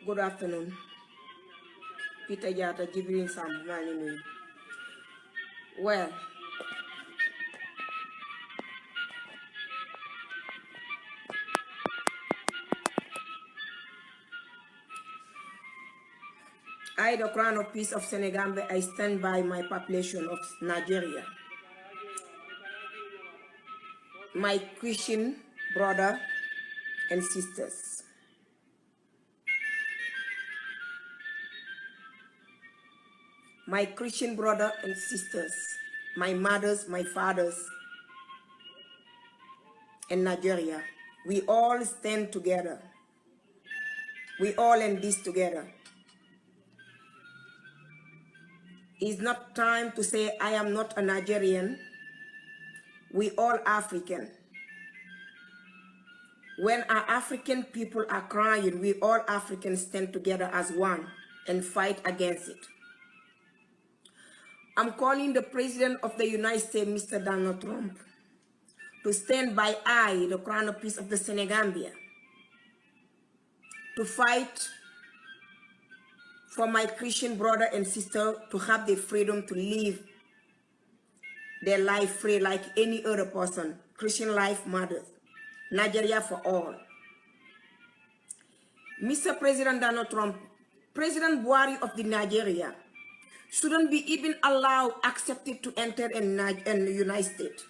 Good afternoon. Peter Jata, Jibril Sam, Maninu. Well, I, the Crown of Peace of Senegal, I stand by my population of Nigeria. My Christian brother and sisters. My Christian brother and sisters, my mothers, my fathers, in Nigeria, we all stand together. We all in this together. It's not time to say I am not a Nigerian. We all African. When our African people are crying, we all Africans stand together as one and fight against it. I'm calling the President of the United States, Mr. Donald Trump, to stand by I, the Crown of Peace of the Senegambia, to fight for my Christian brother and sister to have the freedom to live their life free like any other person. Christian life matters. Nigeria for all. Mr. President Donald Trump, President Buhari of the Nigeria, shouldn't be even allowed, accepted to enter in the United States.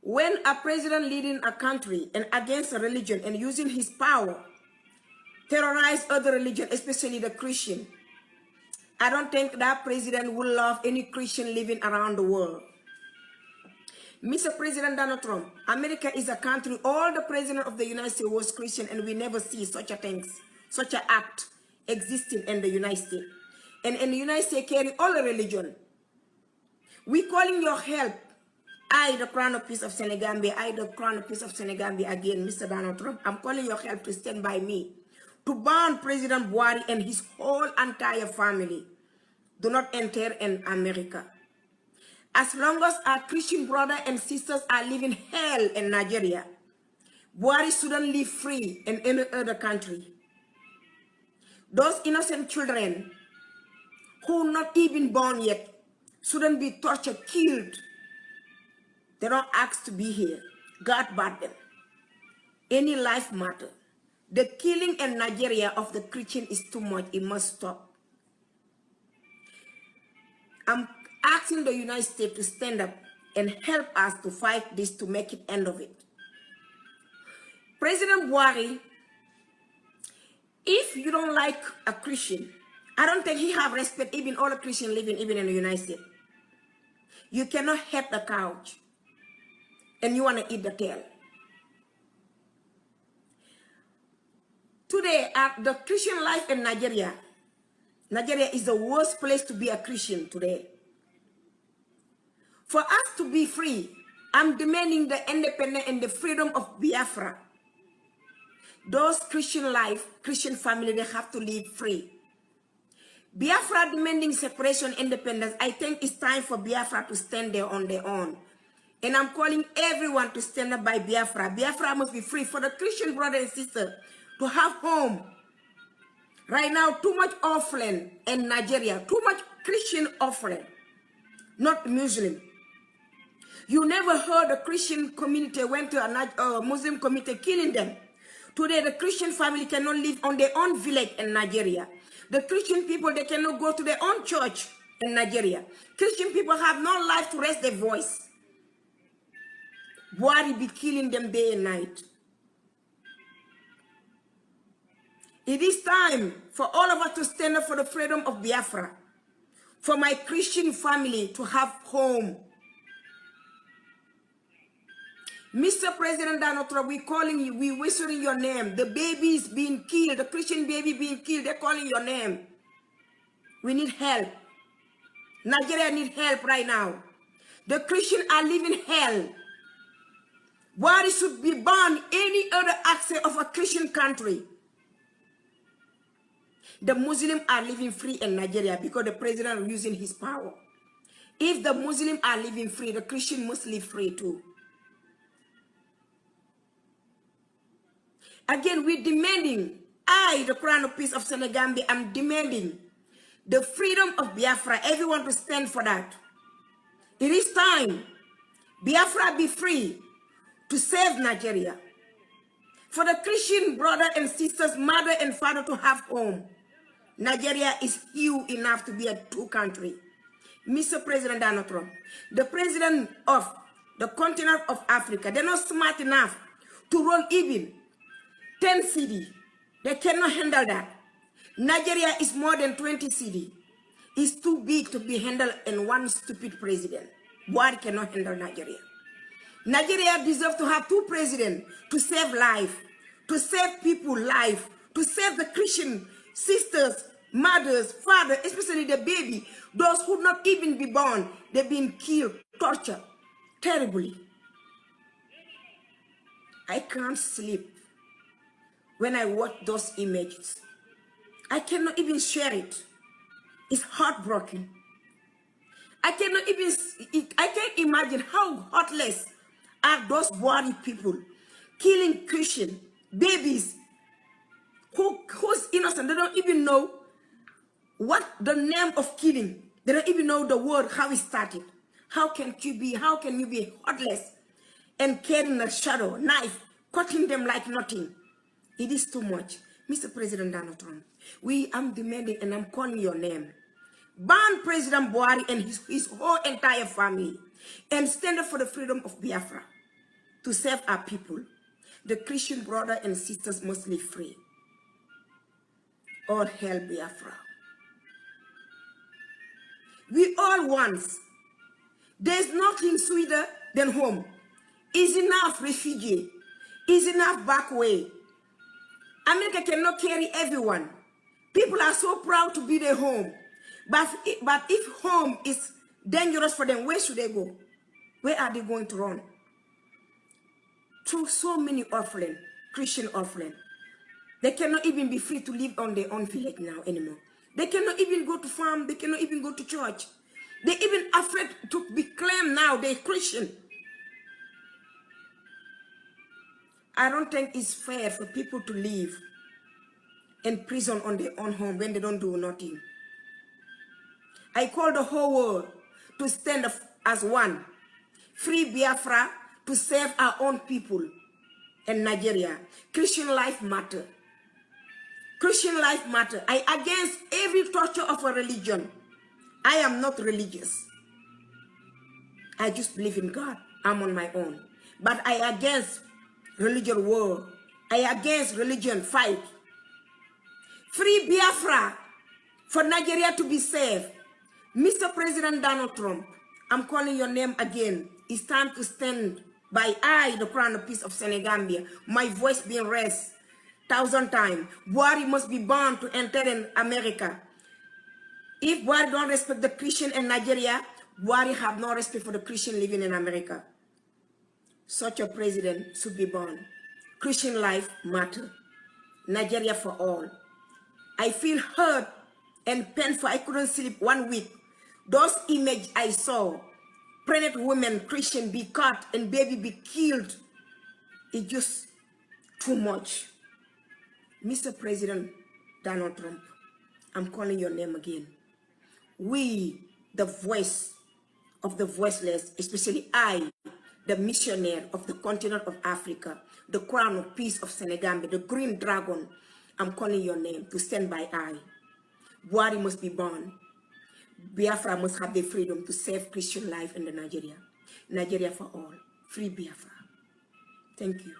When a president leading a country and against a religion and using his power, terrorize other religion, especially the Christian, I don't think that president will love any Christian living around the world. Mr. President Donald Trump, America is a country, all the president of the United States was Christian, and we never see such a thing, such an act existing in the United States. And in the United States carry all the religion. We calling your help. I, the Crown of Peace of Senegambia, I, the Crown of Peace of Senegambia, again, Mr. Donald Trump, I'm calling your help to stand by me, to ban President Buhari and his whole entire family. Do not enter in America. As long as our Christian brothers and sisters are living hell in Nigeria, Buhari shouldn't live free in any other country. Those innocent children who not even born yet shouldn't be tortured, killed. They don't ask to be here. God brought them. Any life matter. The killing in Nigeria of the Christian is too much. It must stop. I'm asking the United States to stand up and help us to fight this, to make it end of it. President Buhari, if you don't like a Christian, I don't think he have respect even all the Christian living even in the United States. You cannot help the couch and you want to eat the tail. Today, the Christian life in Nigeria, Nigeria is the worst place to be a Christian today. For us to be free, I'm demanding the independence and the freedom of Biafra. Those Christian life, Christian family, they have to live free. Biafra demanding separation, independence. I think it's time for Biafra to stand there on their own. And I'm calling everyone to stand up by Biafra. Biafra must be free for the Christian brother and sister to have home. Right now, too much offering in Nigeria, too much Christian offering, not Muslim. You never heard the Christian community went to a Muslim community killing them. Today, the Christian family cannot live on their own village in Nigeria. The Christian people, they cannot go to their own church in Nigeria. Christian people have no life to raise their voice. Buhari be killing them day and night. It is time for all of us to stand up for the freedom of Biafra, for my Christian family to have home. Mr. President Donald Trump, we're calling you, we're whistling your name. The baby is being killed, the Christian baby being killed, they're calling your name. We need help. Nigeria needs help right now. The Christians are living hell. Why should be banned any other access of a Christian country? The Muslims are living free in Nigeria because the president is using his power. If the Muslims are living free, the Christian must live free too. Again, we're demanding I, the Crown of Peace of Senegambia, am demanding the freedom of Biafra. Everyone to stand for that. It is time Biafra be free to save Nigeria. For the Christian brother and sisters, mother and father to have home. Nigeria is huge enough to be a two-country. Mr. President Donald Trump, the president of the continent of Africa, they're not smart enough to run even 10 cities. They cannot handle that. Nigeria is more than 20 cities. It's too big to be handled in one stupid president. Buhari cannot handle Nigeria. Nigeria deserves to have two presidents to save life, to save people life, to save the Christian sisters, mothers, fathers, especially the baby, those who not even be born, they've been killed, tortured, terribly. I can't sleep when I watch those images. I cannot even share it. It's heartbroken. I can't imagine how heartless are those bloody people killing Christian babies who's innocent. They don't even know what the name of killing. They don't even know the word, how it started. How can you be heartless and carrying a shadow, knife, cutting them like nothing? It is too much. Mr. President Donald Trump, I'm demanding and I'm calling your name. Ban President Buhari and his whole entire family and stand up for the freedom of Biafra to save our people. The Christian brother and sisters must live free. All hail Biafra. We all want. There's nothing sweeter than home. Is enough refugee. Is enough back way. America cannot carry everyone. People are so proud to be their home. But if home is dangerous for them, where should they go? Where are they going to run? Through so many orphans, Christian orphans. They cannot even be free to live on their own village now anymore. They cannot even go to farm. They cannot even go to church. They're even afraid to be claimed now they're Christian. I don't think it's fair for people to live in prison on their own home when they don't do nothing. I call the whole world to stand up as one. Free Biafra to save our own people in Nigeria. Christian life matter. Christian life matter. I against every torture of a religion. I am not religious. I just believe in God. I'm on my own. But I against religion war. I against religion fight. Free Biafra for Nigeria to be safe. Mr. President Donald Trump, I'm calling your name again. It's time to stand by I, the Crown of Peace of Senegambia. My voice being raised 1,000 times. Buhari must be bound to enter in America. If Buhari don't respect the Christian in Nigeria, Buhari have no respect for the Christian living in America. Such a president should be born. Christian life matter. Nigeria for all. I feel hurt and painful. I couldn't sleep 1 week. Those images I saw, pregnant women, Christian be cut and baby be killed. It's just too much. Mr. President Donald Trump, I'm calling your name again. We, the voice of the voiceless, especially I, the missionary of the continent of Africa, the Crown of Peace of Senegambia, the Green Dragon, I'm calling your name to stand by I. Buhari must be born. Biafra must have the freedom to save Christian life in the Nigeria. Nigeria for all. Free Biafra. Thank you.